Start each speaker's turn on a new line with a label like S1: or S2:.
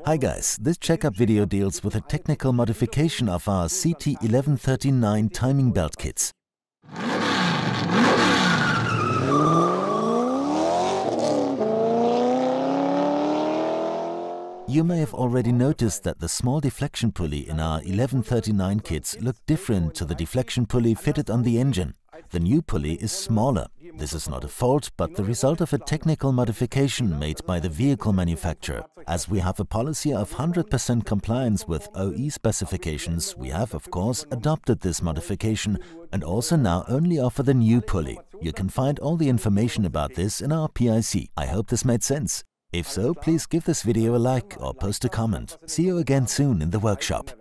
S1: Hi guys, this checkup video deals with a technical modification of our CT1139 timing belt kits. You may have already noticed that the small deflection pulley in our 1139 kits look different to the deflection pulley fitted on the engine. The new pulley is smaller. This is not a fault, but the result of a technical modification made by the vehicle manufacturer. As we have a policy of 100% compliance with OE specifications, we have, of course, adopted this modification and also now only offer the new pulley. You can find all the information about this in our PIC. I hope this made sense. If so, please give this video a like or post a comment. See you again soon in the workshop.